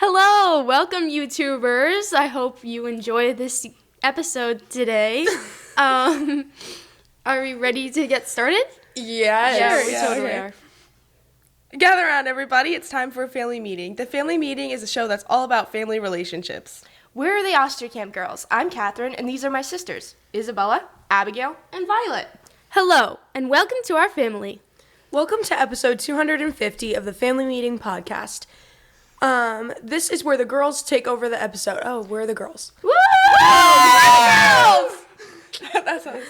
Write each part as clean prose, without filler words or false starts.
Hello, welcome YouTubers. I hope you enjoy this episode today. Are we ready to get started? Yes. Yeah, we Yeah, totally okay. are. Gather around, everybody. It's time for a family meeting. The family meeting is a show that's all about family relationships. We're the Osterkamp girls. I'm Catherine, and these are my sisters, Isabella, Abigail, and Violet. Hello, and welcome to our family. Welcome to episode 250 of the Family Meeting Podcast. This is where the girls take over the episode. Oh, where are the girls? Woo! That's us.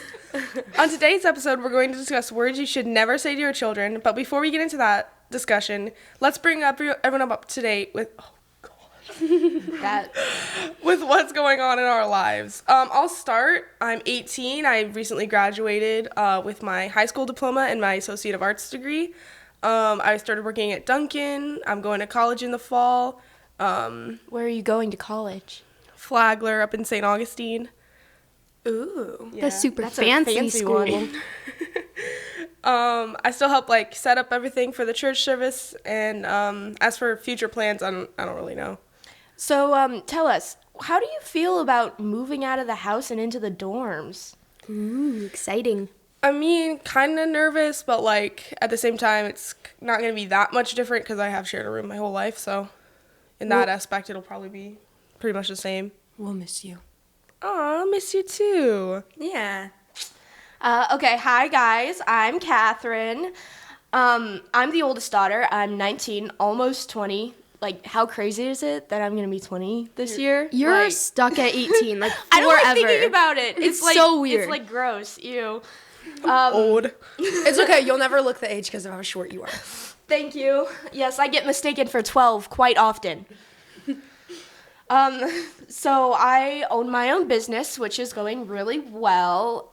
On today's episode, we're going to discuss words you should never say to your children. But before we get into that discussion, let's bring everyone up to date with with what's going on in our lives. I'll start. I'm 18. I recently graduated with my high school diploma and my Associate of Arts degree. I started working at Dunkin'. I'm going to college in the fall. Where are you going to college? Flagler up in St. Augustine. Ooh. Yeah. The super That's a fancy fancy school. one. I still help set up everything for the church service, and as for future plans, I don't really know. So, tell us, how do you feel about moving out of the house and into the dorms? Ooh, exciting. I mean, kind of nervous, but at the same time, it's not going to be that much different because I have shared a room my whole life. So, in that aspect, it'll probably be pretty much the same. We'll miss you. Aw, I miss you too. Yeah. Okay, hi guys, I'm Catherine. I'm the oldest daughter. I'm 19, almost 20. How crazy is it that I'm gonna be 20 this year? You're stuck at 18, forever. I don't like thinking about it. It's so weird. It's gross. Ew. Old. It's okay. You'll never look the age because of how short you are. Thank you. Yes, I get mistaken for 12 quite often. So I own my own business, which is going really well.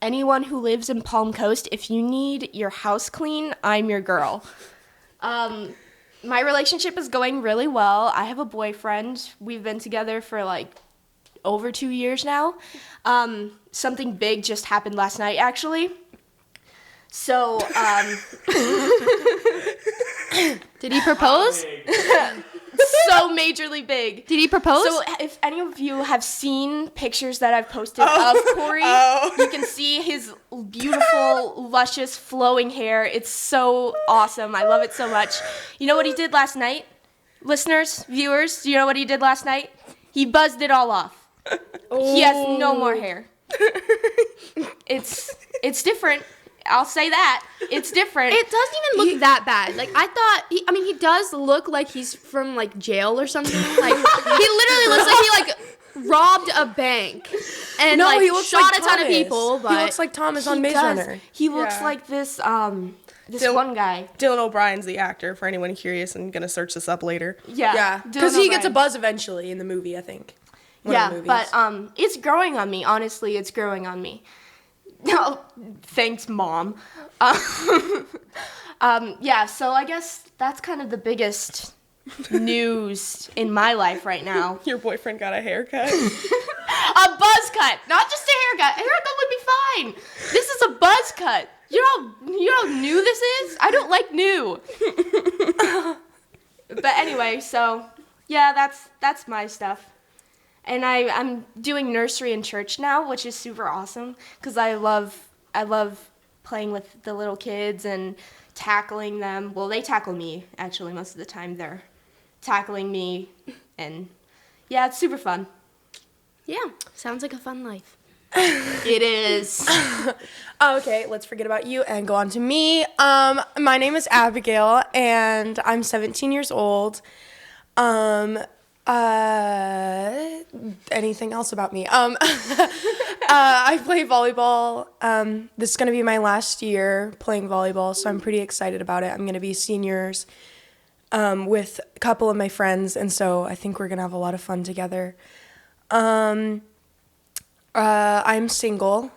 Anyone who lives in Palm Coast, if you need your house clean, I'm your girl. My relationship is going really well. I have a boyfriend. We've been together for over 2 years now. Something big just happened last night, actually. So, Did he propose? so majorly big. Did he propose? So if any of you have seen pictures that I've posted of Corey, you can see his beautiful, luscious, flowing hair. It's so awesome. I love it so much. You know what he did last night? Listeners, viewers, do you know what he did last night? He buzzed it all off. He has no more hair. It's different. I'll say that. It's different. It doesn't even look that bad. I thought, he does look like he's from, jail or something. He literally looks like he, robbed a bank and, he looks shot like a ton of Thomas. people. But He looks like Thomas on He Maze does. Runner. He looks Yeah. like this Dylan- one guy. Dylan O'Brien's the actor, for anyone curious and going to search this up later. Yeah. Because Dylan he gets a O'Brien. buzz eventually in the movie, I think. One of the movies. But it's growing on me. Honestly, it's growing on me. No, thanks, Mom. Yeah, so I guess that's kind of the biggest news in my life right now. Your boyfriend got a haircut? A buzz cut, not just a haircut. A haircut would be fine. This is a buzz cut. You know how new this is? I don't like new. But anyway, so yeah, that's my stuff. And I'm doing nursery in church now, which is super awesome because I love playing with the little kids and tackling them. Well, they tackle me actually most of the time. They're tackling me, and yeah, it's super fun. yeah, sounds like a fun life. It is. Okay, let's forget about you and go on to me. My name is Abigail, and I'm 17 years old. Anything else about me? I play volleyball. This is going to be my last year playing volleyball, so I'm pretty excited about it. I'm going to be seniors with a couple of my friends, and so I think we're going to have a lot of fun together. I'm single.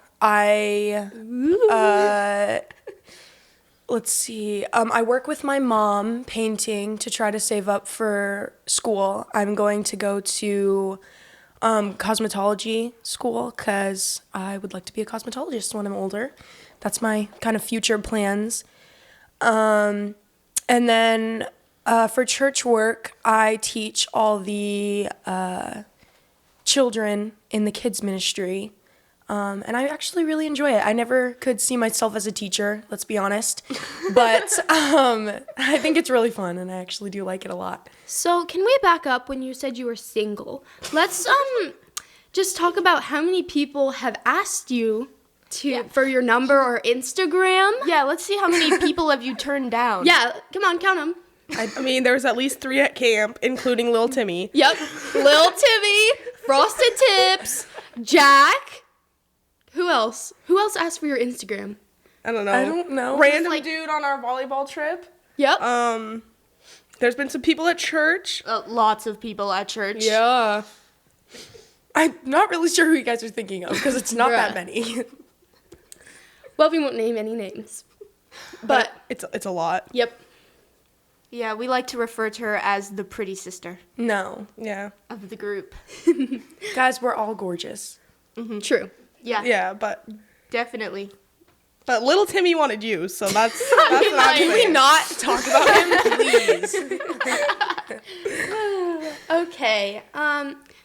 Let's see. I work with my mom painting to try to save up for school. I'm going to go to cosmetology school because I would like to be a cosmetologist when I'm older. That's my kind of future plans. And then For church work, I teach all the children in the kids ministry. And I actually really enjoy it. I never could see myself as a teacher, let's be honest. But I think it's really fun, and I actually do like it a lot. So can we back up when you said you were single? Let's just talk about how many people have asked you for your number or Instagram. Yeah, let's see how many people have you turned down. Yeah, come on, count them. I mean, there was at least 3 at camp, including Lil Timmy. Yep, Lil Timmy, Frosted Tips, Jack. Who else? Who else asked for your Instagram? I don't know. I don't know. Random dude on our volleyball trip. Yep. There's been some people at church. Lots of people at church. Yeah. I'm not really sure who you guys are thinking of because it's not that Bruh. many. Well, we won't name any names. But It's a lot. yep. Yeah, we like to refer to her as the pretty sister No. Yeah. of the group. Guys, we're all gorgeous. True. Yeah, Yeah, but definitely. Little Timmy wanted you, so that's what I'm Can we saying. not talk about him, please? Okay.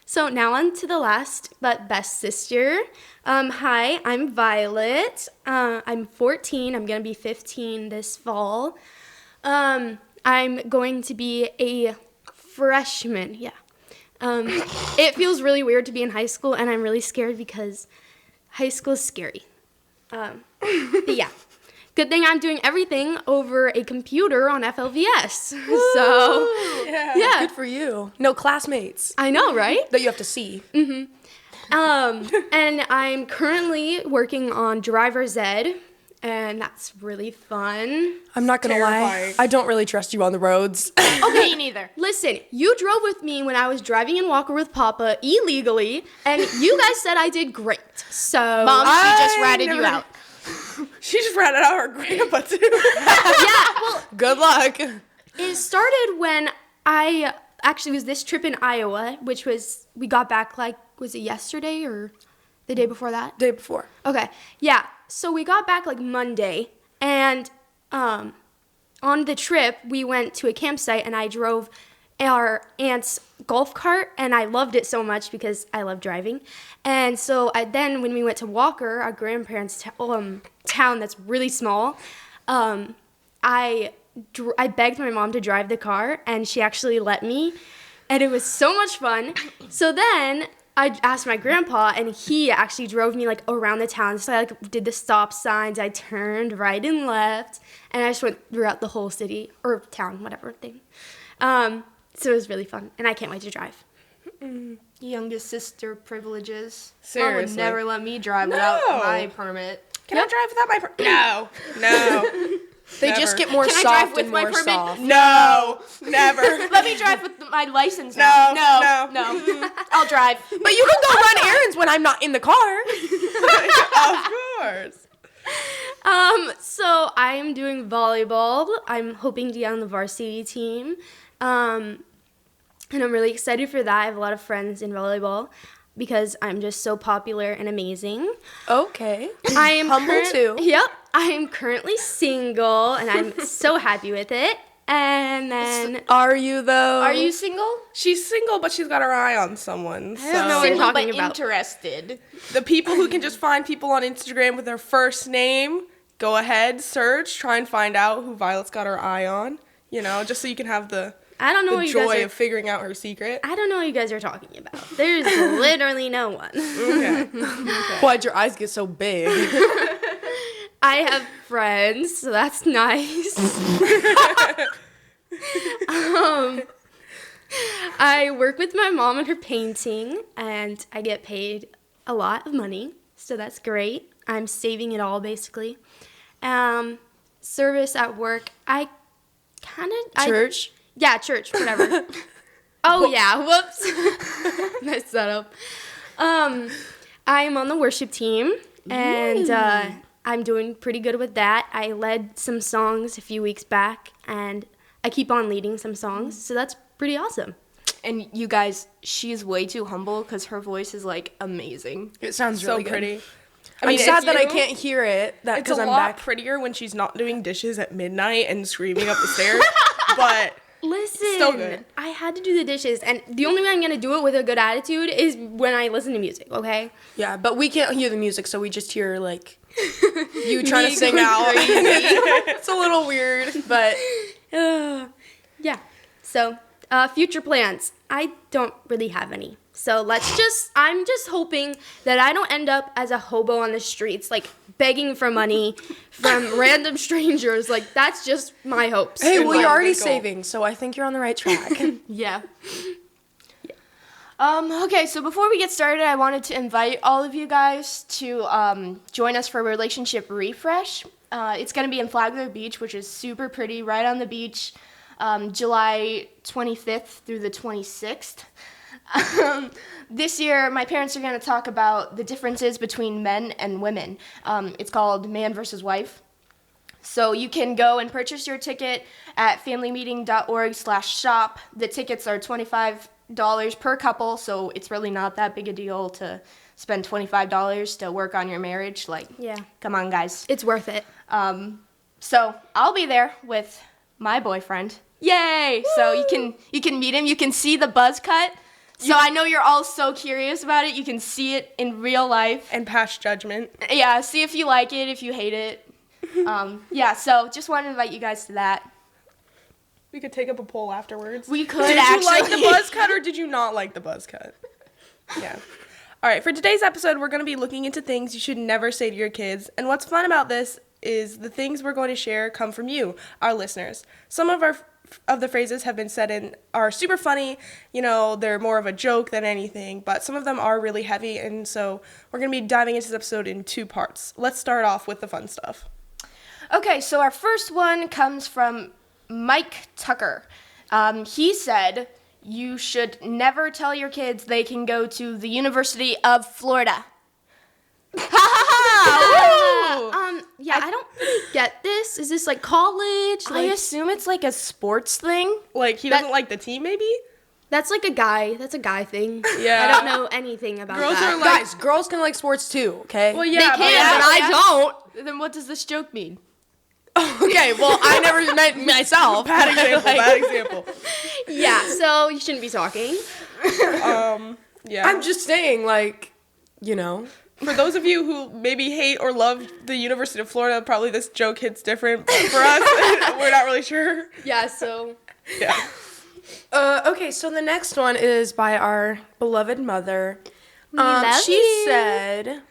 So now on to the last but best sister. Hi, I'm Violet. I'm 14. I'm gonna be 15 this fall. I'm going to be a freshman. Yeah. It feels really weird to be in high school, and I'm really scared because high school is scary. But yeah. Good thing I'm doing everything over a computer on FLVS. So, yeah. Good for you. No classmates I know, right? that you have to see. And I'm currently working on driver's ed, and that's really fun. I'm not going to lie. Terrifying. I don't really trust you on the roads. Okay, me neither. Listen, you drove with me when I was driving in Walker with Papa illegally, and you guys said I did great. So, Mom, she just I ratted you never- out. She just ratted out her grandpa, too. yeah, well, Good luck. it started when I actually was this trip in Iowa, which was, we got back was it yesterday or the day before that? Day before. Okay, yeah. So we got back Monday, and on the trip, we went to a campsite, and I drove our aunt's golf cart, and I loved it so much because I love driving. And so then when we went to Walker, our grandparents' town that's really small, I begged my mom to drive the car, and she actually let me, and it was so much fun. So then I asked my grandpa, and he actually drove me around the town. So I did the stop signs, I turned right and left, and I just went throughout the whole city or town, whatever thing. So it was really fun, and I can't wait to drive. Youngest sister privileges. Mom Seriously. would never let me drive without my permit. Can I drive without my No. They Never. just get more Can I drive soft with and my more permit? soft. No. Never. Let me drive with my license now. No. I'll drive. But you can go run errands when I'm not in the car. Of course. So I am doing volleyball. I'm hoping to get on the varsity team. And I'm really excited for that. I have a lot of friends in volleyball because I'm just so popular and amazing. Okay. I am Humble too. Yep. I am currently single, and I'm so happy with it. And then, Are you though? Are you single? She's single, but she's got her eye on someone. So don't know what you're Single talking but about. interested. the people who can just find people on Instagram with their first name, go ahead, search, try and find out who Violet's got her eye on. Just so you can have the I don't know what you joy guys are. of figuring out her secret. I don't know what you guys are talking about. There's literally no one. Okay. Why'd your eyes get so big? I have friends, so that's nice. I work with my mom in her painting, and I get paid a lot of money, so that's great. I'm saving it all, basically. Service at work, I kind of... Church? Yeah, church, whatever. Oh, yeah, whoops. Messed that up. I'm on the worship team, and I'm doing pretty good with that. I led some songs a few weeks back, and I keep on leading some songs, so that's pretty awesome. And you guys, she's way too humble because her voice is amazing. It sounds So really good. pretty. I'm sad if that I you- can't hear it. That It's a because I'm lot back. prettier when she's not doing dishes at midnight and screaming up the stairs. But Listen, Still good. I had to do the dishes, and the only way I'm gonna do it with a good attitude is when I listen to music. Okay. Yeah, but we can't hear the music, so we just hear like you trying to sing going out. It's a little weird, but Yeah. So, future plans. I don't really have any. So I'm just hoping that I don't end up as a hobo on the streets, like begging for money from random strangers. Like, that's just my hopes. hey, Good well, you're goal, already good goal. saving, so I think you're on the right track. Yeah. Okay, so before we get started, I wanted to invite all of you guys to join us for a relationship refresh. It's going to be in Flagler Beach, which is super pretty, right on the beach, July 25th through the 26th. This year, my parents are going to talk about the differences between men and women. It's called Man versus Wife. So you can go and purchase your ticket at familymeeting.org/shop. The tickets are $25 per couple, so it's really not that big a deal to spend $25 to work on your marriage. Like, Yeah. come on, guys. It's worth it. So I'll be there with my boyfriend. Yay! So you can meet him. You can see the buzz cut. So I know you're all so curious about it. You can see it in real life. And pass judgment. Yeah, see if you like it, if you hate it. Yeah, so just wanted to invite you guys to that. We could take up a poll afterwards. We could Did actually. you like the buzz cut or did you not like the buzz cut? Yeah. All right, for today's episode, we're going to be looking into things you should never say to your kids. And what's fun about this is the things we're going to share come from you, our listeners. Some of the phrases have been said and are super funny. You know, they're more of a joke than anything, but some of them are really heavy, and so we're going to be diving into this episode in 2 parts. Let's start off with the fun stuff. Okay, so our first one comes from Mike Tucker. He said, you should never tell your kids they can go to the University of Florida. Yeah, I don't really get this. Is this like college? I Like, assume it's like a sports thing. Like, he doesn't like the team, maybe? that's like a guy. That's a guy thing. Yeah. I don't know anything about Girls that. are like- Guys, girls can like sports too, okay? Well, yeah, They can, Yeah, but I yeah. don't. Then what does this joke mean? Okay, well, I never met myself. Bad example, bad example. Yeah, so you shouldn't be talking. Yeah. I'm just saying, like, you know. For those of you who maybe hate or love the University of Florida, probably this joke hits different. But for us, we're not really sure. Yeah, so Yeah. Okay, so the next one is by our beloved mother. love She you. said,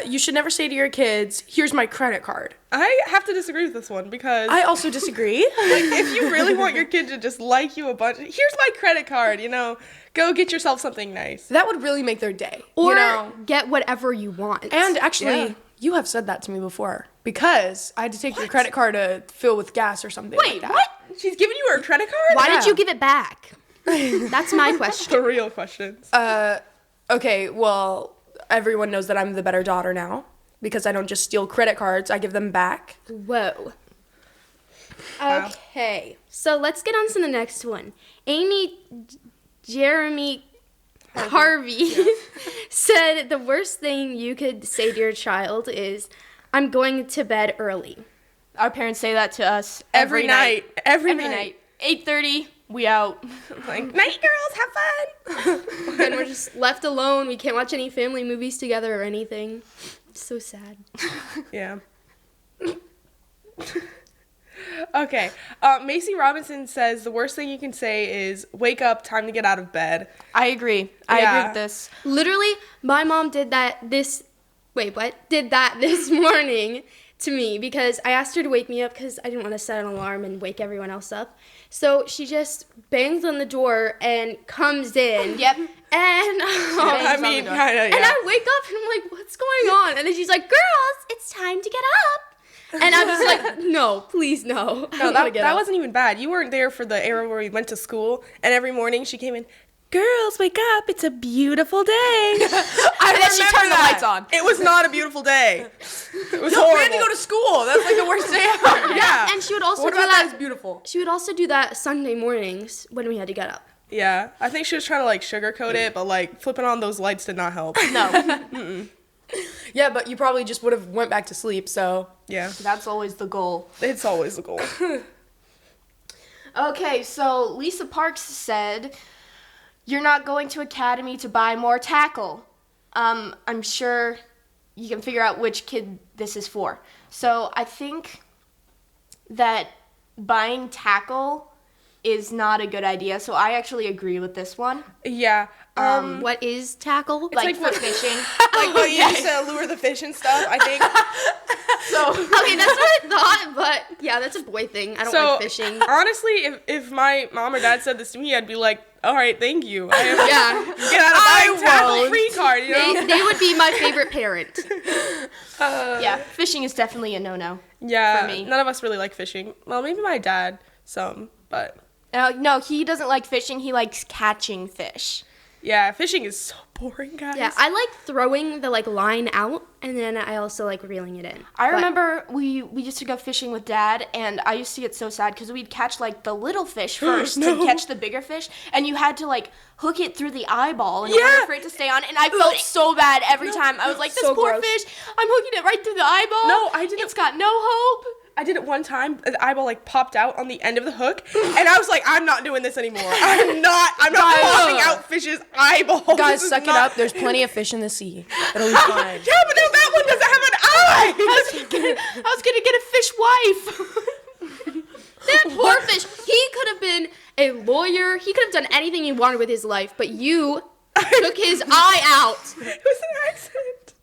you should never say to your kids, here's my credit card. I have to disagree with this one because I also disagree. if you really want your kid to just like you a bunch, here's my credit card, you know, go get yourself something nice. That would really make their day. or you know? get whatever you want. And actually, Yeah. you have said that to me before because I had to take your credit card to fill with gas or something like that. She's giving you her credit card? why Yeah. did you give it back? That's my question. The real questions. Okay, well, everyone knows that I'm the better daughter now because I don't just steal credit cards, I give them back. Whoa. Wow. Okay, so let's get on to the next one. Jeremy Harvey said the worst thing you could say to your child is, I'm going to bed early. Our parents say that to us Every night. Every night. 8:30, we out. Like, night girls, have fun. Then we're just left alone. We can't watch any family movies together or anything. It's so sad. Yeah. Okay. Macy Robinson says the worst thing you can say is wake up, time to get out of bed. I agree. I Yeah. agree with this. Literally, my mom did that this morning to me because I asked her to wake me up because I didn't want to set an alarm and wake everyone else up. So she just bangs on the door and comes in. Yep. And I on mean, the door. kind of, and yeah. I wake up and I'm like, what's going on? And then she's like, girls, it's time to get up. And I'm just like, no, please no. I No, don't wanna that, get that up. wasn't even bad. You weren't there for the era where we went to school, and every morning she came in, girls, wake up, it's a beautiful day. And then she turned the lights on. It was not a beautiful day. It was No, we horrible. had to go to school. That's like the worst day ever. Yeah. And she would also What do about that that. is beautiful? She would also do that Sunday mornings when we had to get up. Yeah, I think she was trying to like sugarcoat it, but like flipping on those lights did not help. No, Yeah, but you probably just would have went back to sleep, so. Yeah, that's always the goal. it's always the goal. Okay, so Lisa Parks said, "You're not going to Academy to buy more tackle." I'm sure you can figure out which kid this is for. So I think that buying tackle is not a good idea. So I actually agree with this one. Yeah. What is tackle? Like like for fishing. like what you used to lure the fish and stuff, I think. Okay, that's what I thought, but yeah, that's a boy thing. I don't like fishing. Honestly, if my mom or dad said this to me, I'd be like, all right, thank you. I am Yeah. get out of buying tackle free card, you know? They would be my favorite parent. Yeah, fishing is definitely a no-no. Yeah, for me. none of us really like fishing. Well, maybe my dad, some, but No, he doesn't like fishing. He likes catching fish. yeah, fishing is so boring, guys. Yeah, I like throwing the line out, and then I also like reeling it in. I But- remember we used to go fishing with Dad, and I used to get so sad because we'd catch like the little fish first to catch the bigger fish, and you had to like hook it through the eyeball in order for it to stay on. And I felt so bad every time. I was like, this So poor gross. fish, I'm hooking it right through the eyeball. No, I didn't- It's got no hope. I did it one time. The eyeball like popped out on the end of the hook, and I was like, "I'm not doing this anymore. I'm not popping out fish's eyeballs." Guys, This is suck it not- up. There's plenty of fish in the sea. It'll be fine. Yeah, but no, that one doesn't have an eye. I was gonna get a fish wife. That poor fish. He could have been a lawyer. He could have done anything he wanted with his life, but you took his eye out. It was an accident.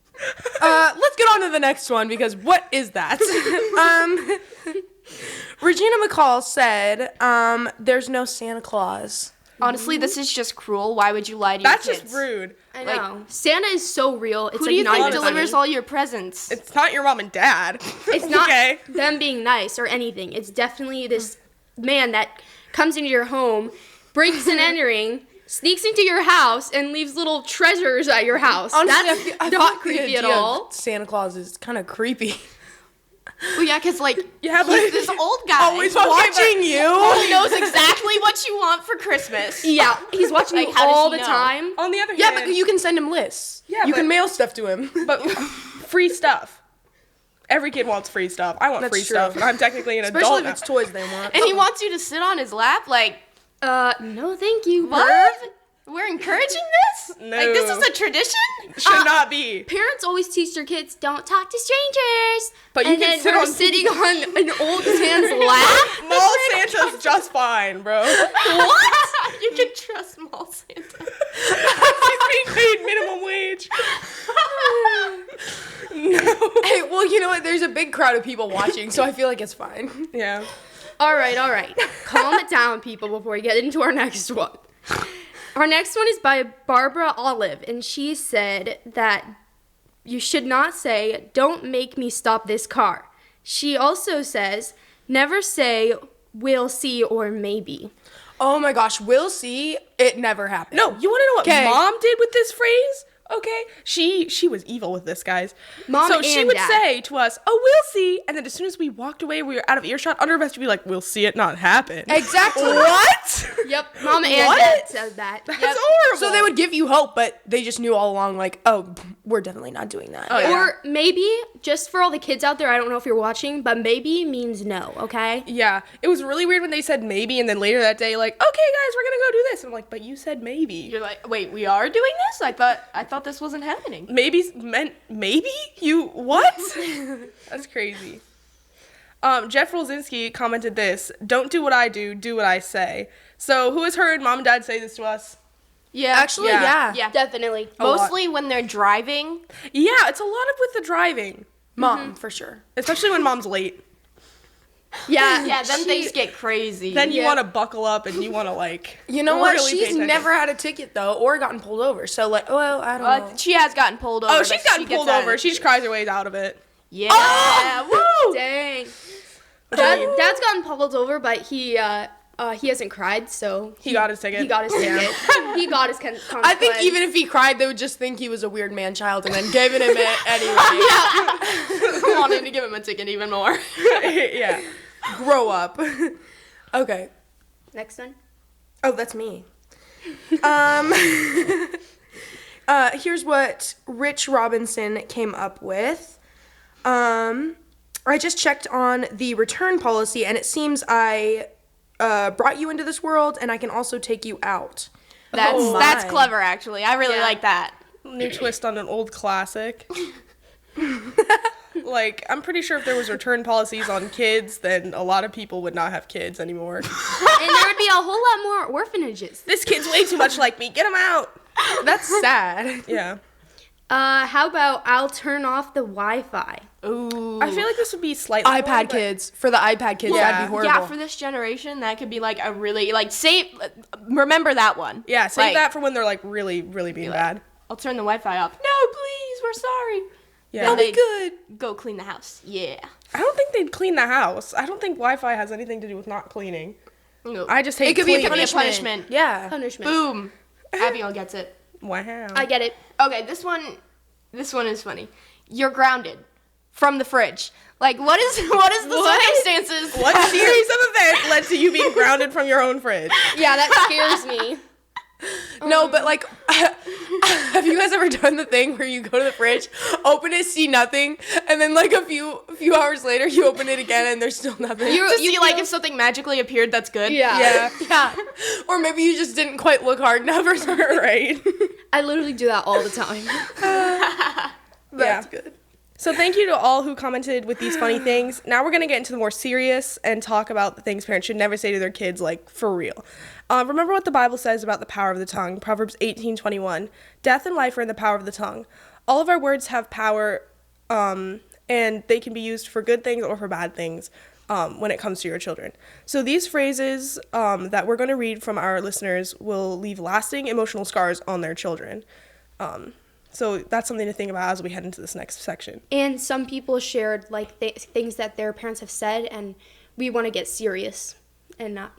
Let's get on to the next one because what is that? Regina McCall said, "There's no Santa Claus." Honestly, this is just cruel. Why would you lie to That's your kids? just rude. I know. Santa is so real. It's Who like do you not think even delivers funny. all your presents? It's not your mom and dad. It's not okay. them being nice or anything. It's definitely this man that comes into your home, breaks and entering, sneaks into your house, and leaves little treasures at your house. Honestly, That's I feel not like the creepy at idea of all. Santa Claus is kind of creepy. Well, yeah, because like Yeah, but he's this old guy. always who watching you. knows exactly what you want for Christmas. Yeah, he's watching Like, you how does all he the know? time. On the other Yeah, hand, but you can send him lists. Yeah, you but- can mail stuff to him. but free stuff. Every kid wants free stuff. I want That's free true. stuff, and I'm technically an Especially adult. if now. it's toys they want. And he wants you to sit on his lap. Like, No, thank you. what? Verv. We're encouraging this? No. Like, this is a tradition? Should not be. Parents always teach their kids, don't talk to strangers. But you and can then sit we're on- sitting on an old man's lap. Mall Santa's just fine, bro. What? You can trust Mall Santa. He's being paid minimum wage. No. Hey, well, you know what? There's a big crowd of people watching, so I feel like it's fine. Yeah. All right. Calm it down, people, before we get into our next one. Our next one is by Barbara Olive, and she said that you should not say, don't make me stop this car. She also says, never say, we'll see or maybe. Oh my gosh, we'll see. It never happened. No, you want to know what 'Kay. mom did with this phrase? Okay, she was evil with this, guys. Mom so she and would dad. say to us, "Oh, we'll see," and then as soon as we walked away, we were out of earshot. Under us to be like, "We'll see it not happen." Exactly. What? Yep, Mom and What? Dad said that. That's Yep. horrible. So they would give you hope, but they just knew all along, like, oh, we're definitely not doing that. Oh, yeah. Or maybe, just for all the kids out there, I don't know if you're watching, but maybe means no, okay? Yeah, it was really weird when they said maybe, and then later that day, like, "Okay, guys, we're gonna go do this." And I'm like, "But you said maybe." You're like, wait, we are doing this? I thought this wasn't happening. Maybe meant maybe? You what? That's crazy. Jeff Rolzinski commented this: "Don't do what I do what I say." So who has heard mom and dad say this to us? Yeah. Actually, Yeah. yeah. Definitely. Mostly when they're driving. Yeah, it's a lot of with the driving, Mom, for sure. especially when mom's late. Yeah, Yeah, then she- things get crazy. Then you Yeah. want to buckle up and you want to like. You know what? really pay She's attention. never had a ticket, though, or gotten pulled over. So, like, well, I don't know. She has gotten pulled over. Oh, but she's gotten she gets pulled out of over. it. She just cries her ways out of it. Yeah. Woo! Dang. Dad's gotten pulled over, but he hasn't cried, so He got his ticket. he got his ticket. He got his consequence. I think even if he cried, they would just think he was a weird man-child and then giving him it anyway. Wanting to give him a ticket even more. Yeah. Grow up. Okay. Next one. Oh, that's me. Here's what Rich Robinson came up with. I just checked on the return policy, and it seems I brought you into this world, and I can also take you out. That's my. clever, actually. I really like that. New twist on an old classic. Like, I'm pretty sure if there was return policies on kids, then a lot of people would not have kids anymore. And there would be a whole lot more orphanages. This kid's way too much like me. Get him out. That's sad. Yeah. How about I'll turn off the Wi-Fi? Ooh. I feel like this would be slightly more, iPad but- kids. For the iPad kids, Yeah. that'd be horrible. Yeah, for this generation, that could be like a really remember that one. Yeah, save Like, that for when they're like really, really being bad. I'll turn the Wi-Fi off. No, please, we're sorry. Yeah. Then they good. go clean the house. Yeah. I don't think they'd clean the house. I don't think Wi-Fi has anything to do with not cleaning. No. I just hate It could be a cleaning. punishment. Yeah. Punishment. Boom. Abigail gets it. Wow. I get it. Okay, this one is funny. You're grounded from the fridge. Like, what is the circumstances? What series of events led to you being grounded from your own fridge? Yeah, that scares me. No, but like, have you guys ever done the thing where you go to the fridge, open it, see nothing, and then like a few hours later you open it again and there's still nothing? You You like feel- if something magically appeared that's good? Yeah. Yeah. Yeah. Or maybe you just didn't quite look hard enough or something. Right. I literally do that all the time. That's good. So thank you to all who commented with these funny things. Now we're going to get into the more serious and talk about the things parents should never say to their kids, like, for real. Remember what the Bible says about the power of the tongue. Proverbs 18:21. Death and life are in the power of the tongue. All of our words have power, and they can be used for good things or for bad things when it comes to your children. So these phrases that we're going to read from our listeners will leave lasting emotional scars on their children. So that's something to think about as we head into this next section. And some people shared like things that their parents have said, and we want to get serious and not,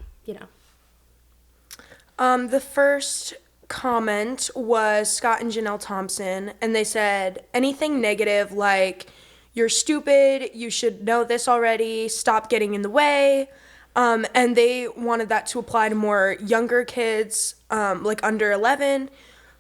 The first comment was Scott and Janelle Thompson, and they said anything negative like, you're stupid, you should know this already, stop getting in the way. And they wanted that to apply to more younger kids, like under 11,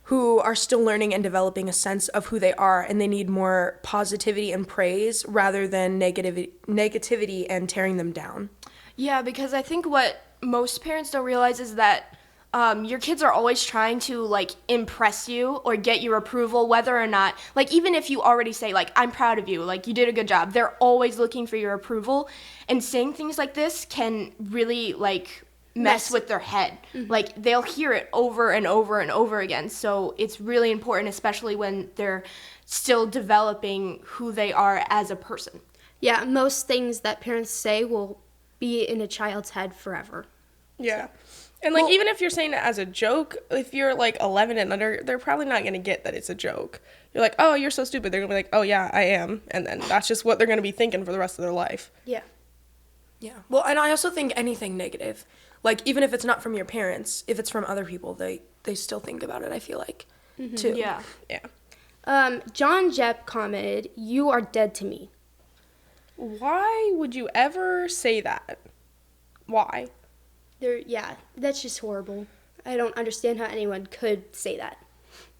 who are still learning and developing a sense of who they are, and they need more positivity and praise rather than negativity and tearing them down. Yeah, because I think what most parents don't realize is that your kids are always trying to like impress you or get your approval, whether or not, like, even if you already say like, I'm proud of you, like you did a good job, they're always looking for your approval, and saying things like this can really like mess with their head. Like they'll hear it over and over and over again. So it's really important, especially when they're still developing who they are as a person. Yeah, most things that parents say will be in a child's head forever. Yeah. And, like, even if you're saying it as a joke, if you're, like, 11 and under, they're probably not going to get that it's a joke. You're like, oh, you're so stupid. They're going to be like, oh, yeah, I am. And then that's just what they're going to be thinking for the rest of their life. Yeah. Yeah. Well, and I also think anything negative, like even if it's not from your parents, if it's from other people, they still think about it, I feel like, too. Yeah. Yeah. John Jepp commented, "You are dead to me." Why would you ever say that? Why? That's just horrible. I don't understand how anyone could say that,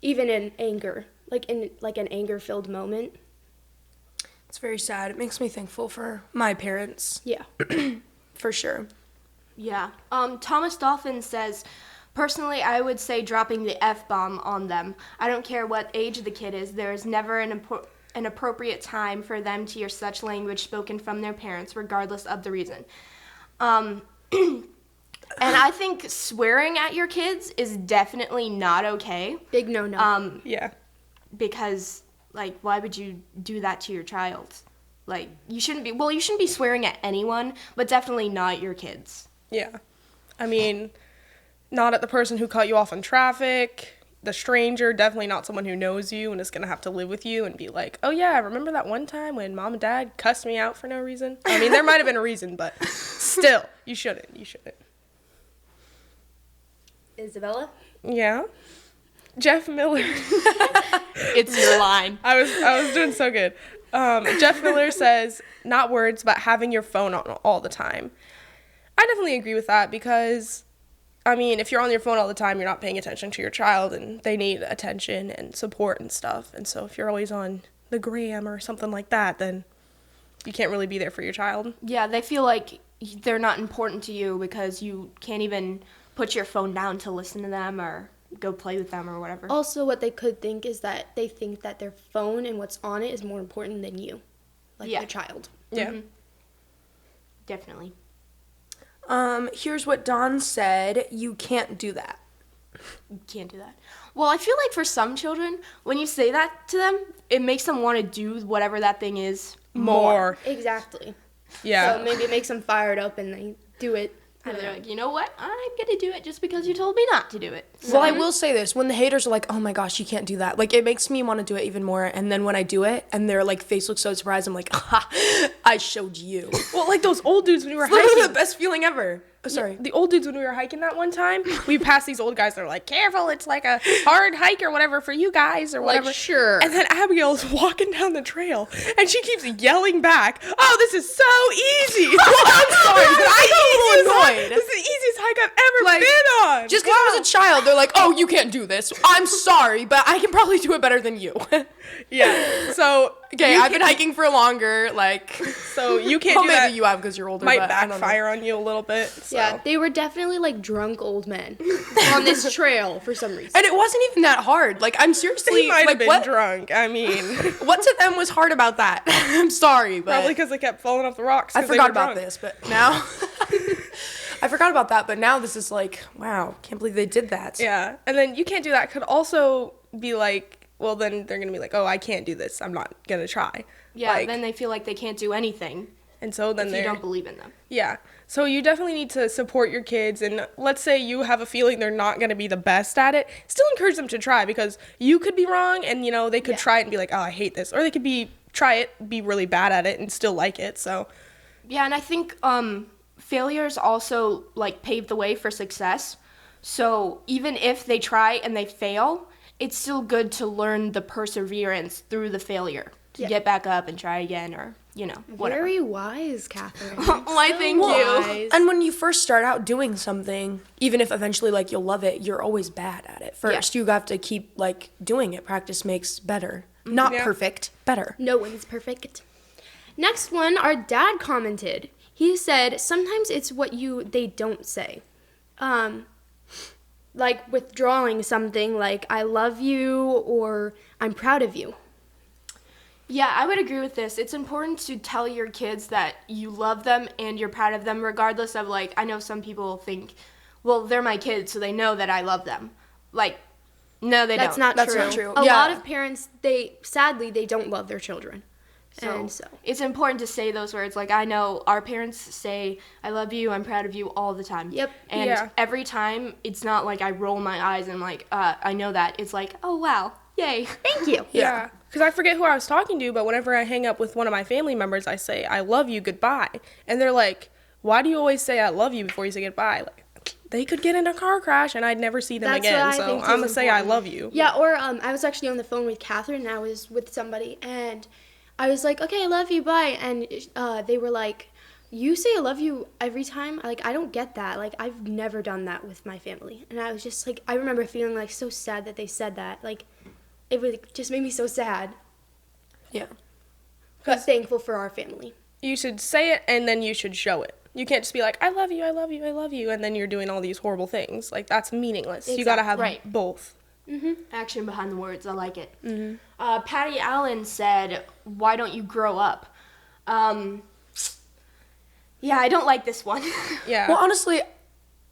even in anger, like in an anger-filled moment. It's very sad. It makes me thankful for my parents, Yeah. for sure. Yeah. Thomas Dolphin says, personally, I would say dropping the F-bomb on them. I don't care what age the kid is. There is never an appropriate time for them to hear such language spoken from their parents, regardless of the reason. And I think swearing at your kids is definitely not okay. Big no-no. Yeah. Because, like, why would you do that to your child? Like, you shouldn't be swearing at anyone, but definitely not your kids. Yeah. I mean, not at the person who cut you off in traffic, the stranger, definitely not someone who knows you and is going to have to live with you and be like, oh, yeah, remember that one time when mom and dad cussed me out for no reason? I mean, there might have been a reason, but still, you shouldn't. Isabella? Yeah. Jeff Miller. It's your line. I was doing so good. Jeff Miller says, not words, but having your phone on all the time. I definitely agree with that because, I mean, if you're on your phone all the time, you're not paying attention to your child, and they need attention and support and stuff. And so if you're always on the gram or something like that, then you can't really be there for your child. Yeah, they feel like they're not important to you because you can't even put your phone down to listen to them or go play with them or whatever. Also, what they could think is that they think that their phone and what's on it is more important than you, like Yeah. their child. Yeah. Mhm. Definitely. Here's what Dawn said. You can't do that. You can't do that. Well, I feel like for some children, when you say that to them, it makes them want to do whatever that thing is More. Exactly. Yeah. So maybe it makes them fired up and they do it. I And don't they're know. like, you know what? I'm going to do it just because you told me not to do it. Well, I will say this. When the haters are like, oh my gosh, you can't do that. Like, it makes me want to do it even more. And then when I do it and their, like, face looks so surprised, I'm like, ha, I showed you. Well, like those old dudes when we were It's literally hiking. the best feeling ever. Oh, sorry. The old dudes when we were hiking that one time, we passed these old guys that are like, careful, it's like a hard hike or whatever for you guys or whatever. sure. And then Abigail's walking down the trail and she keeps yelling back, oh, this is so easy. I'm sorry. I got a little annoyed. This is the easiest hike I've ever Like, been on. Just because I was a child, they're like, oh, you can't do this. I'm sorry, but I can probably do it better than you. Yeah. So, Okay, you I've been can't- hiking for longer, like, so you can't well, do that. maybe you have because you're older, Might but I don't know. backfire on you a little bit. So. Yeah, they were definitely like drunk old men on this trail for some reason. And it wasn't even that hard. Like, I'm They seriously, might have like, been what? drunk. I mean, What to them was hard about that? I'm sorry, but probably because they kept falling off the rocks. I 'cause they forgot were about drunk. this, but now I forgot about that, but now this is like, wow, can't believe they did that. Yeah, and then you can't do that could also be like, well, then they're gonna be like, oh, I can't do this. I'm not gonna try. Yeah, Like, then they feel like they can't do anything and so then if you they're don't believe in them. yeah. So you definitely need to support your kids, and let's say you have a feeling they're not gonna be the best at it, still encourage them to try because you could be wrong, and you know they could Yeah. try it and be like, oh, I hate this, or they could try it, be really bad at it, and still like it. So Yeah, and I think failures also like pave the way for success. So even if they try and they fail, it's still good to learn the perseverance through the failure to Yeah. get back up and try again, or whatever. Very wise, Catherine. Why, thank you. Wise. And when you first start out doing something, even if eventually like you'll love it, you're always bad at it. First, you have to keep like doing it. Practice makes better. Not Yeah. perfect, better. No one's perfect. Next one, our dad commented. He said, sometimes it's what they don't say. Like withdrawing something like, I love you or I'm proud of you. Yeah, I would agree with this. It's important to tell your kids that you love them and you're proud of them, regardless of, like, I know some people think, well, they're my kids, so they know that I love them. Like, no, they That's don't. not That's true. not true. A Yeah. lot of parents, sadly, they don't love their children. And so. It's important to say those words. Like, I know our parents say, I love you, I'm proud of you all the time. Yep. And Yeah. every time, it's not like I roll my eyes and like, I know that. It's like, oh, wow, yay. Thank you. yeah, because I forget who I was talking to, but whenever I hang up with one of my family members, I say, I love you, goodbye. And they're like, why do you always say I love you before you say goodbye? Like, they could get in a car crash and I'd never see them That's again. what I So think I'm is going to say I important. love you. Yeah, or I was actually on the phone with Catherine and I was with somebody and I was like, okay, I love you, bye. And they were like, you say I love you every time? Like, I don't get that. Like, I've never done that with my family. And I was just like, I remember feeling like so sad that they said that. Like, it just made me so sad, Yeah. but thankful for our family. You should say it and then you should show it. You can't just be like, I love you, I love you, I love you, and then you're doing all these horrible things. Like, that's meaningless. You got to have Right. both. Action behind the words. I like it. Patty Allen said, why don't you grow up? Yeah, I don't like this one. Yeah. Well, honestly,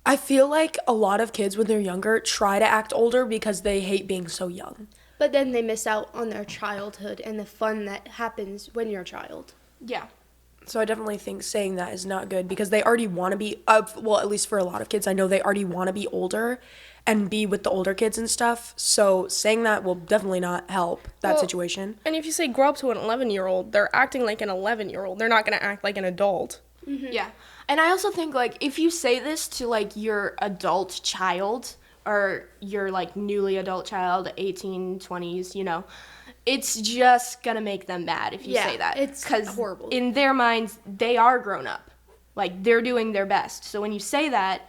I feel like a lot of kids when they're younger try to act older because they hate being so young. But then they miss out on their childhood and the fun that happens when you're a child. Yeah. So I definitely think saying that is not good because they already want to be, well, at least for a lot of kids, I know they already want to be older and be with the older kids and stuff. So saying that will definitely not help that Well, situation. And if you say grow up to an 11-year-old, they're acting like an 11-year-old. They're not going to act like an adult. Yeah. And I also think, like, if you say this to, like, your adult child or your, like, newly adult child, 18, 20s, you know, it's just going to make them mad if you Yeah, say that. it's 'Cause horrible. in their minds, they are grown up. Like, they're doing their best. So when you say that,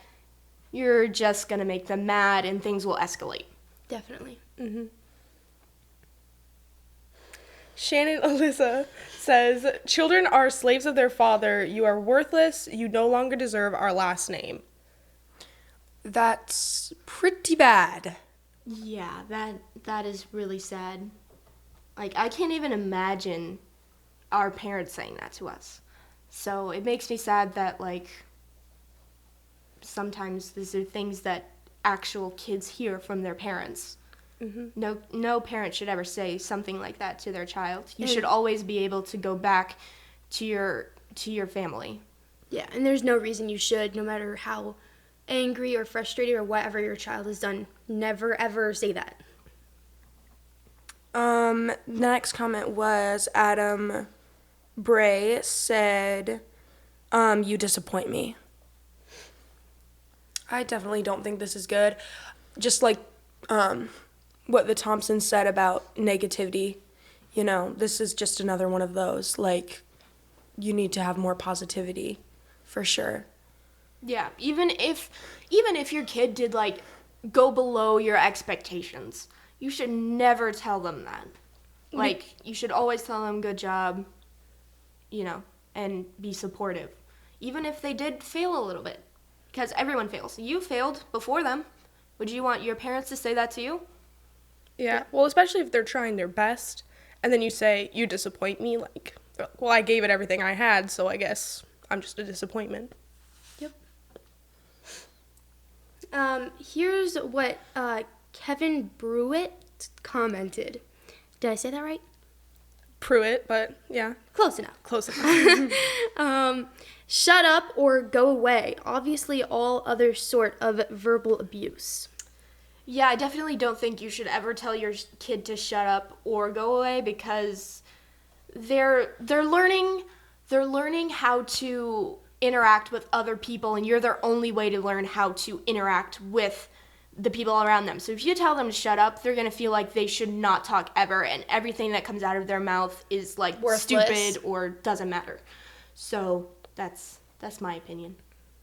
you're just going to make them mad and things will escalate. Definitely. Shannon Alyssa says, children are slaves of their father. You are worthless. You no longer deserve our last name. That's pretty bad. Yeah, that is really sad. Like, I can't even imagine our parents saying that to us. So it makes me sad that, like, sometimes these are things that actual kids hear from their parents. No parent should ever say something like that to their child. You should always be able to go back to your family. Yeah, and there's no reason you should, no matter how angry or frustrated or whatever your child has done. Never, ever say that. The next comment was Adam Bray said, you disappoint me. I definitely don't think this is good. Just like what the Thompsons said about negativity, you know, this is just another one of those. Like, you need to have more positivity, for sure. Yeah, even if your kid did, like, go below your expectations, you should never tell them that. Like, you should always tell them good job, you know, and be supportive. Even if they did fail a little bit, because everyone fails. You failed before them. Would you want your parents to say that to you? Yeah, well, especially if they're trying their best, and then you say, you disappoint me, like, well, I gave it everything I had, so I guess I'm just a disappointment. Yep. Here's what Kevin Brewitt commented. Did I say that right? Pruitt, but yeah, Close enough. close enough. Shut up or go away. Obviously, all other sort of verbal abuse. Yeah, I definitely don't think you should ever tell your kid to shut up or go away, because they're learning how to interact with other people, and you're their only way to learn how to interact with the people around them. So if you tell them to shut up, they're going to feel like they should not talk ever, and everything that comes out of their mouth is like Worthless. stupid or doesn't matter. So that's my opinion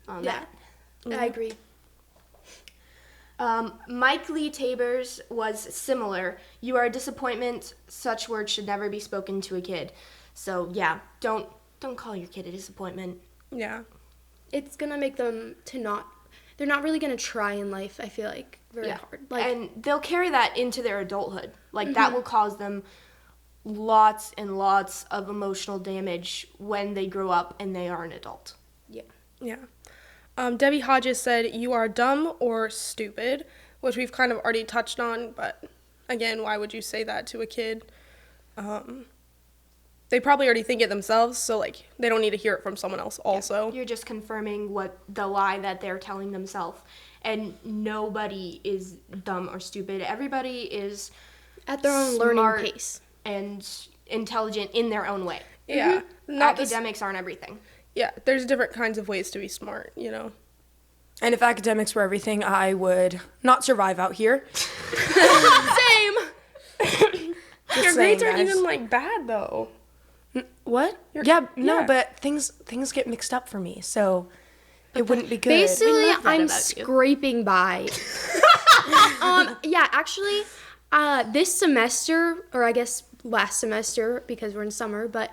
on that. I agree. Mike Lee Tabers was similar. You are a disappointment. Such words should never be spoken to a kid. So yeah, don't call your kid a disappointment. Yeah. It's gonna make them they're not really gonna try in life, I feel like, very hard. Like, And they'll carry that into their adulthood. Like, that will cause them lots and lots of emotional damage when they grow up and they are an adult. Yeah. Debbie Hodges said, you are dumb or stupid, which we've kind of already touched on, but again, why would you say that to a kid? They probably already think it themselves, so, like, they don't need to hear it from someone else also. You're just confirming the lie that they're telling themselves. And nobody is dumb or stupid. Everybody is at their own smart learning pace. and intelligent in their own way. Yeah. Not this- Academics aren't everything. Yeah, there's different kinds of ways to be smart, you know? And if academics were everything, I would not survive out here. Same. Your grades aren't even, like, bad, though. What? Yeah. But things get mixed up for me, so it wouldn't be good. Basically, love that I'm about you. scraping by. Yeah, actually, this semester, or I guess last semester, because we're in summer, but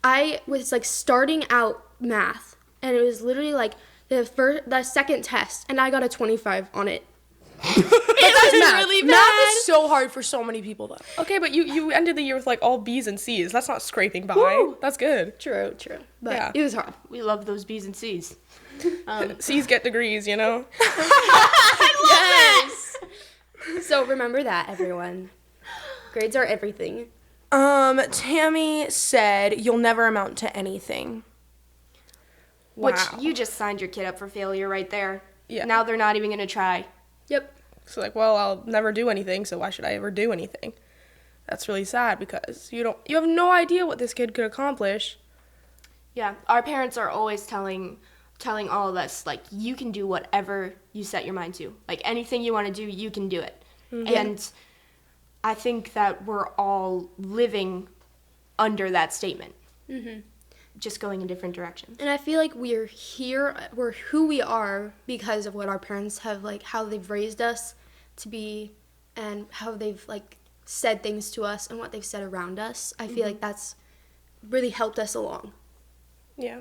I was like starting out math, and it was literally like the second test, and I got a 25 on it. It was math. really Math bad. is so hard for so many people, though. Okay, but you ended the year with, like, all B's and C's. That's not scraping by. That's good. True. But Yeah. it was hard. We love those B's and C's. C's get degrees, you know? Yes. So remember that, everyone. Grades are everything. Tammy said, you'll never amount to anything. Wow. Which you just signed your kid up for failure right there. Yeah. Now they're not even going to try. Yep. So, like, well, I'll never do anything, so why should I ever do anything? That's really sad, because you have no idea what this kid could accomplish. Yeah, our parents are always telling all of us, like, you can do whatever you set your mind to. Like, anything you want to do, you can do it. And I think that we're all living under that statement. Just going in different directions. And I feel like we're who we are because of what our parents have, like, how they've raised us to be, and how they've, like, said things to us and what they've said around us. I feel like that's really helped us along. Yeah.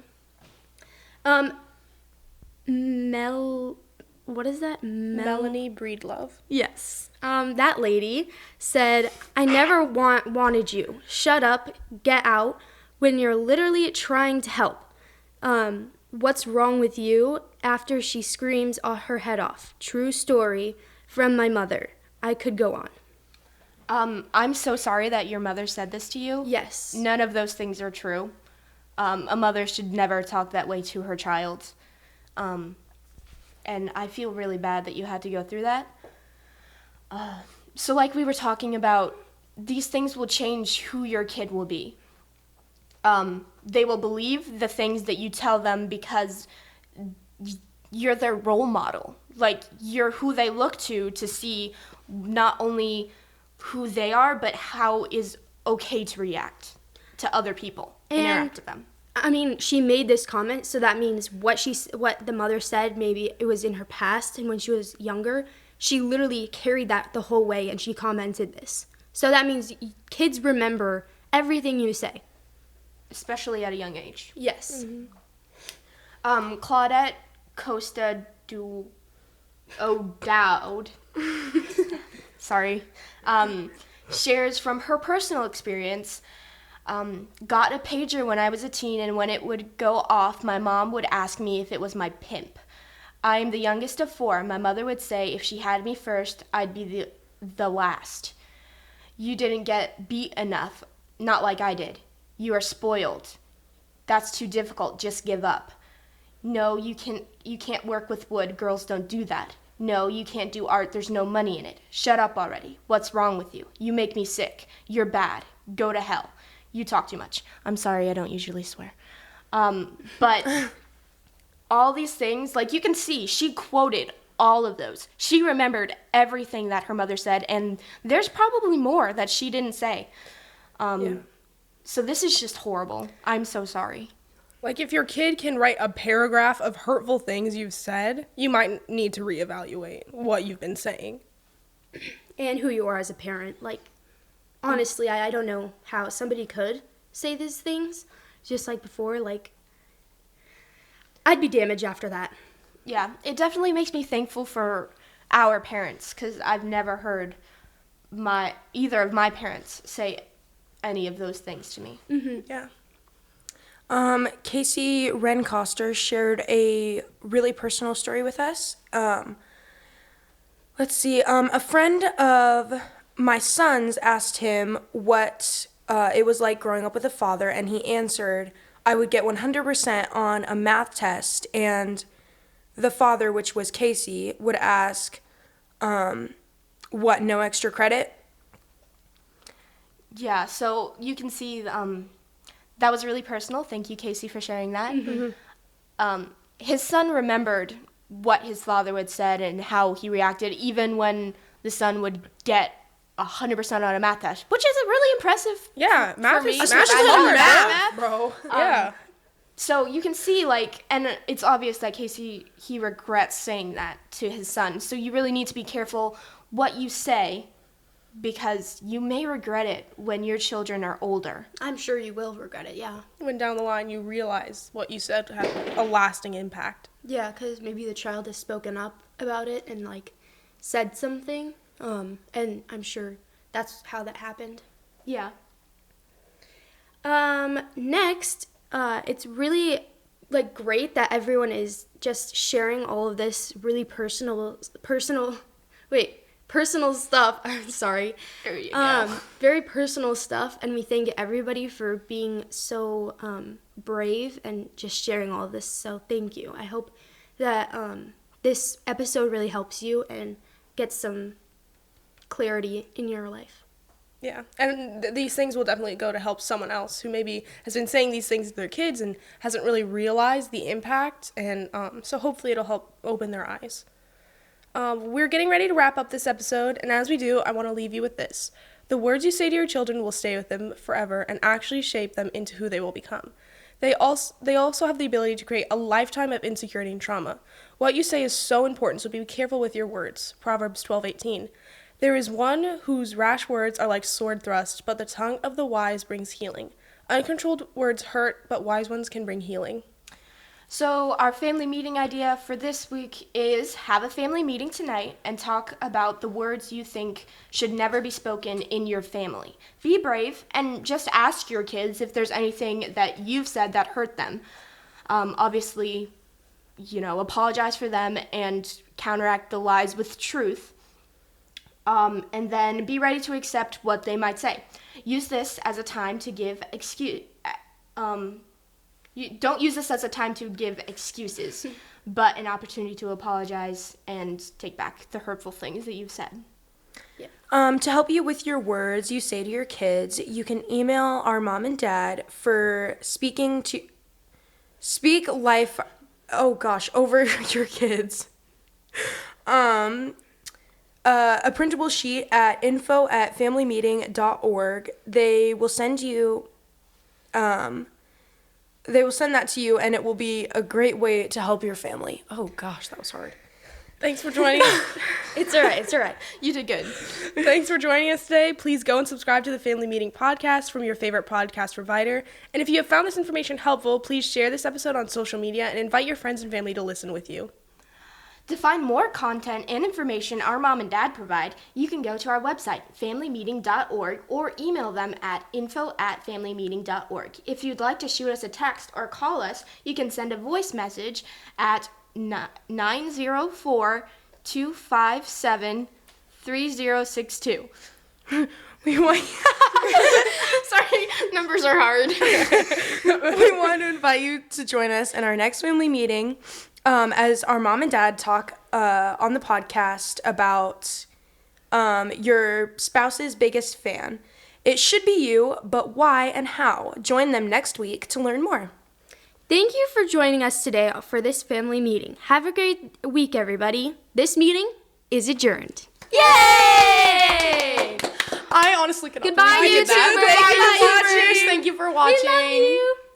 What is that? Melanie Breedlove. Yes. That lady said, I never wanted you. Shut up, get out, when you're literally trying to help. What's wrong with you? After she screams her head off. True story from my mother. I could go on. I'm so sorry that your mother said this to you. Yes. None of those things are true. A mother should never talk that way to her child. And I feel really bad that you had to go through that. So like we were talking about, these things will change who your kid will be. They will believe the things that you tell them because you're their role model. Like, you're who they look to see not only who they are, but how is okay to react to other people, interact with them. I mean, she made this comment, so that means what the mother said, maybe it was in her past, and when she was younger, she literally carried that the whole way, and she commented this. So that means kids remember everything you say. Especially at a young age. Yes. Claudette Costa O'Dowd, sorry, shares from her personal experience. Got a pager when I was a teen, and when it would go off, my mom would ask me if it was my pimp. I am the youngest of 4. My mother would say if she had me first, I'd be the last. You didn't get beat enough, not like I did. You are spoiled. That's too difficult, just give up. No, you can't work with wood, girls don't do that. No, you can't do art, there's no money in it. Shut up already. What's wrong with you? You make me sick. You're bad. Go to hell. You talk too much. I'm sorry, I don't usually swear. But all these things, like you can see, she quoted all of those. She remembered everything that her mother said, and there's probably more that she didn't say. So this is just horrible. I'm so sorry. Like, if your kid can write a paragraph of hurtful things you've said, you might need to reevaluate what you've been saying. And who you are as a parent. Like, honestly, I don't know how somebody could say these things. Just like before, like, I'd be damaged after that. Yeah, it definitely makes me thankful for our parents, because I've never heard either of my parents say any of those things to me. Yeah. Casey Rencoster shared a really personal story with us. Let's see. A friend of my son's asked him what it was like growing up with a father, and he answered, I would get 100% on a math test, and the father, which was Casey, would ask, what, no extra credit? Yeah, so you can see that was really personal. Thank you, Casey, for sharing that. His son remembered what his father had said and how he reacted, even when the son would get 100% on a math test, which is really impressive. Yeah, math is hard, bro. Yeah. So you can see, like, and it's obvious that Casey, he regrets saying that to his son. So you really need to be careful what you say, because you may regret it when your children are older. I'm sure you will regret it, yeah. When down the line you realize what you said had a lasting impact. Yeah, because maybe the child has spoken up about it and, like, said something. And I'm sure that's how that happened. Yeah. Next, it's really, like, great that everyone is just sharing all of this really personal stuff. I'm sorry. There you go. Very personal stuff, and we thank everybody for being so brave and just sharing all of this. So thank you. I hope that this episode really helps you and gets some clarity in your life. Yeah, and these things will definitely go to help someone else who maybe has been saying these things to their kids and hasn't really realized the impact, and so hopefully it'll help open their eyes. We're getting ready to wrap up this episode, and as we do, I want to leave you with this. The words you say to your children will stay with them forever and actually shape them into who they will become. They also have the ability to create a lifetime of insecurity and trauma. What you say is so important, so be careful with your words. Proverbs 12:18. There is one whose rash words are like sword thrusts, but the tongue of the wise brings healing. Uncontrolled words hurt, but wise ones can bring healing. So our family meeting idea for this week is have a family meeting tonight and talk about the words you think should never be spoken in your family. Be brave and just ask your kids if there's anything that you've said that hurt them. Obviously, apologize for them and counteract the lies with truth. And then be ready to accept what they might say. Use this as a time to give don't use this as a time to give excuses, but an opportunity to apologize and take back the hurtful things that you've said. To help you with your words you say to your kids, you can email our mom and dad for speak life over your kids. A printable sheet at info@familymeeting.org. They will send that to you, and it will be a great way to help your family. Oh gosh, that was hard. Thanks for joining us. It's all right. You did good. Thanks for joining us today. Please go and subscribe to the Family Meeting podcast from your favorite podcast provider. And if you have found this information helpful, please share this episode on social media and invite your friends and family to listen with you. To find more content and information our mom and dad provide, you can go to our website, familymeeting.org, or email them at info@familymeeting.org. If you'd like to shoot us a text or call us, you can send a voice message at 904-257-3062. We want Sorry, numbers are hard. we want to invite you to join us in our next family meeting as our mom and dad talk on the podcast about your spouse's biggest fan. It should be you, but why and how? Join them next week to learn more. Thank you for joining us today for this family meeting. Have a great week, everybody. This meeting is adjourned. Yay! I honestly cannot Goodbye, believe I did that. YouTubers. Thank you for watching. We love you.